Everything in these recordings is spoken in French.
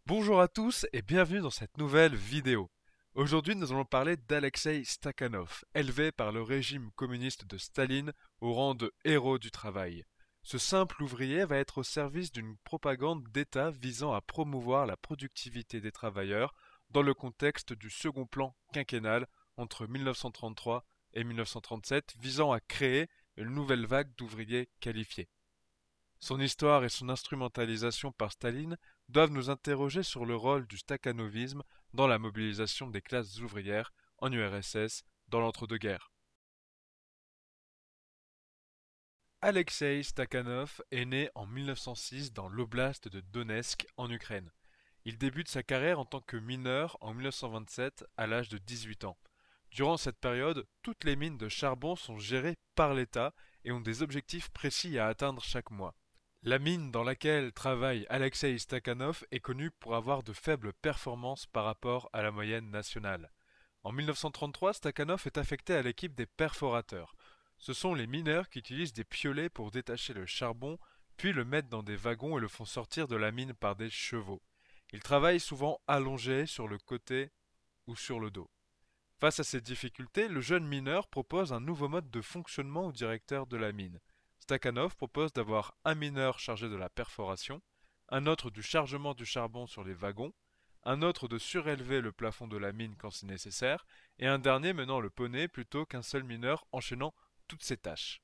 Bonjour à tous et bienvenue dans cette nouvelle vidéo. Aujourd'hui, nous allons parler d'Alexei Stakhanov, élevé par le régime communiste de Staline au rang de héros du travail. Ce simple ouvrier va être au service d'une propagande d'État visant à promouvoir la productivité des travailleurs dans le contexte du second plan quinquennal entre 1933 et 1937, visant à créer une nouvelle vague d'ouvriers qualifiés. Son histoire et son instrumentalisation par Staline doivent nous interroger sur le rôle du stakhanovisme dans la mobilisation des classes ouvrières en URSS dans l'entre-deux-guerres. Alexei Stakhanov est né en 1906 dans l'oblast de Donetsk en Ukraine. Il débute sa carrière en tant que mineur en 1927 à l'âge de 18 ans. Durant cette période, toutes les mines de charbon sont gérées par l'État et ont des objectifs précis à atteindre chaque mois. La mine dans laquelle travaille Alexei Stakhanov est connue pour avoir de faibles performances par rapport à la moyenne nationale. En 1933, Stakhanov est affecté à l'équipe des perforateurs. Ce sont les mineurs qui utilisent des piolets pour détacher le charbon, puis le mettent dans des wagons et le font sortir de la mine par des chevaux. Ils travaillent souvent allongés sur le côté ou sur le dos. Face à ces difficultés, le jeune mineur propose un nouveau mode de fonctionnement au directeur de la mine. Stakhanov propose d'avoir un mineur chargé de la perforation, un autre du chargement du charbon sur les wagons, un autre de surélever le plafond de la mine quand c'est nécessaire, et un dernier menant le poney plutôt qu'un seul mineur enchaînant toutes ces tâches.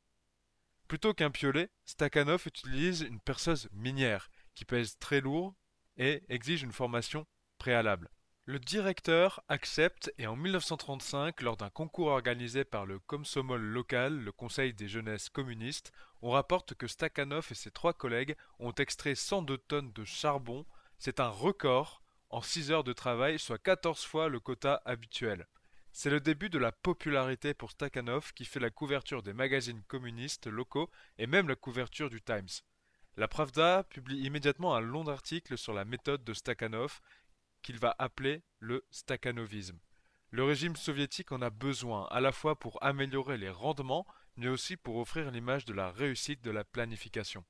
Plutôt qu'un piolet, Stakhanov utilise une perceuse minière qui pèse très lourd et exige une formation préalable. Le directeur accepte et en 1935, lors d'un concours organisé par le Komsomol local, le Conseil des jeunesses communistes, on rapporte que Stakhanov et ses trois collègues ont extrait 102 tonnes de charbon. C'est un record en 6 heures de travail, soit 14 fois le quota habituel. C'est le début de la popularité pour Stakhanov qui fait la couverture des magazines communistes locaux et même la couverture du Times. La Pravda publie immédiatement un long article sur la méthode de Stakhanov qu'il va appeler le stakhanovisme. Le régime soviétique en a besoin, à la fois pour améliorer les rendements, mais aussi pour offrir l'image de la réussite de la planification.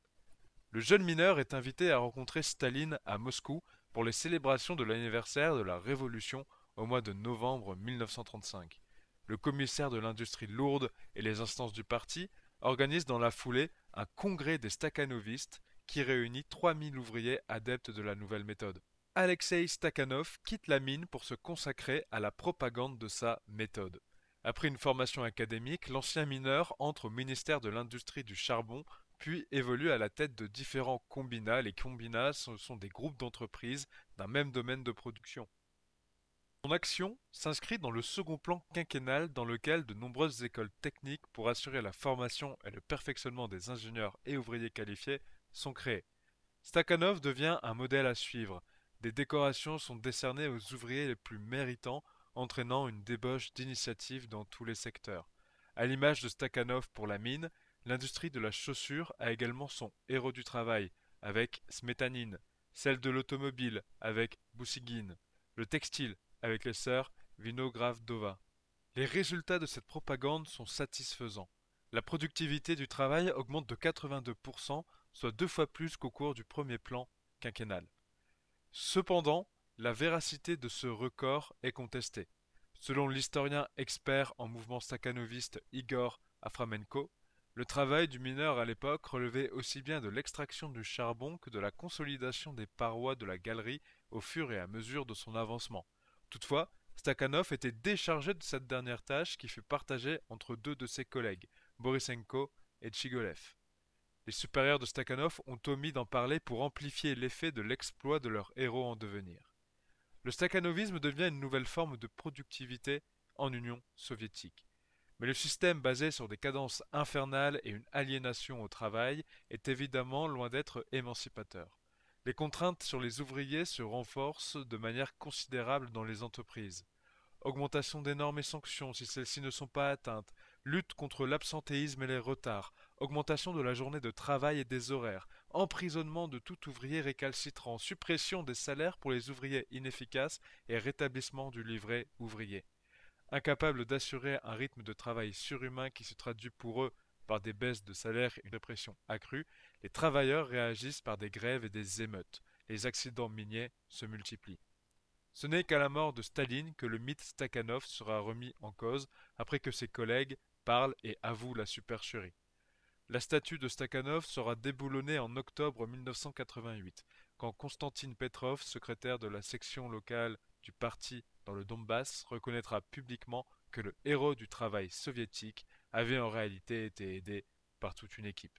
Le jeune mineur est invité à rencontrer Staline à Moscou pour les célébrations de l'anniversaire de la Révolution au mois de novembre 1935. Le commissaire de l'industrie lourde et les instances du parti organisent dans la foulée un congrès des stakhanovistes qui réunit 3000 ouvriers adeptes de la nouvelle méthode. Alexei Stakhanov quitte la mine pour se consacrer à la propagande de sa méthode. Après une formation académique, l'ancien mineur entre au ministère de l'Industrie du charbon, puis évolue à la tête de différents combinats. Les combinats sont des groupes d'entreprises d'un même domaine de production. Son action s'inscrit dans le second plan quinquennal dans lequel de nombreuses écoles techniques pour assurer la formation et le perfectionnement des ingénieurs et ouvriers qualifiés sont créées. Stakhanov devient un modèle à suivre. Des décorations sont décernées aux ouvriers les plus méritants, entraînant une débauche d'initiatives dans tous les secteurs. À l'image de Stakhanov pour la mine, l'industrie de la chaussure a également son héros du travail, avec Smetanine, celle de l'automobile, avec Boussiguine, le textile, avec les sœurs Vinogradova. Les résultats de cette propagande sont satisfaisants. La productivité du travail augmente de 82%, soit 2 fois plus qu'au cours du premier plan quinquennal. Cependant, la véracité de ce record est contestée. Selon l'historien expert en mouvement stakhanoviste Igor Aframenko, le travail du mineur à l'époque relevait aussi bien de l'extraction du charbon que de la consolidation des parois de la galerie au fur et à mesure de son avancement. Toutefois, Stakhanov était déchargé de cette dernière tâche qui fut partagée entre deux de ses collègues, Borisenko et Tchigolev. Les supérieurs de Stakhanov ont omis d'en parler pour amplifier l'effet de l'exploit de leur héros en devenir. Le stakhanovisme devient une nouvelle forme de productivité en Union soviétique. Mais le système basé sur des cadences infernales et une aliénation au travail est évidemment loin d'être émancipateur. Les contraintes sur les ouvriers se renforcent de manière considérable dans les entreprises. Augmentation des normes et sanctions si celles-ci ne sont pas atteintes, lutte contre l'absentéisme et les retards, augmentation de la journée de travail et des horaires, emprisonnement de tout ouvrier récalcitrant, suppression des salaires pour les ouvriers inefficaces et rétablissement du livret ouvrier. Incapables d'assurer un rythme de travail surhumain qui se traduit pour eux par des baisses de salaire et une répression accrue, les travailleurs réagissent par des grèves et des émeutes. les accidents miniers se multiplient. Ce n'est qu'à la mort de Staline que le mythe Stakhanov sera remis en cause après que ses collègues parlent et avouent la supercherie. La statue de Stakhanov sera déboulonnée en octobre 1988, quand Konstantin Petrov, secrétaire de la section locale du parti dans le Donbass, reconnaîtra publiquement que le héros du travail soviétique avait en réalité été aidé par toute une équipe.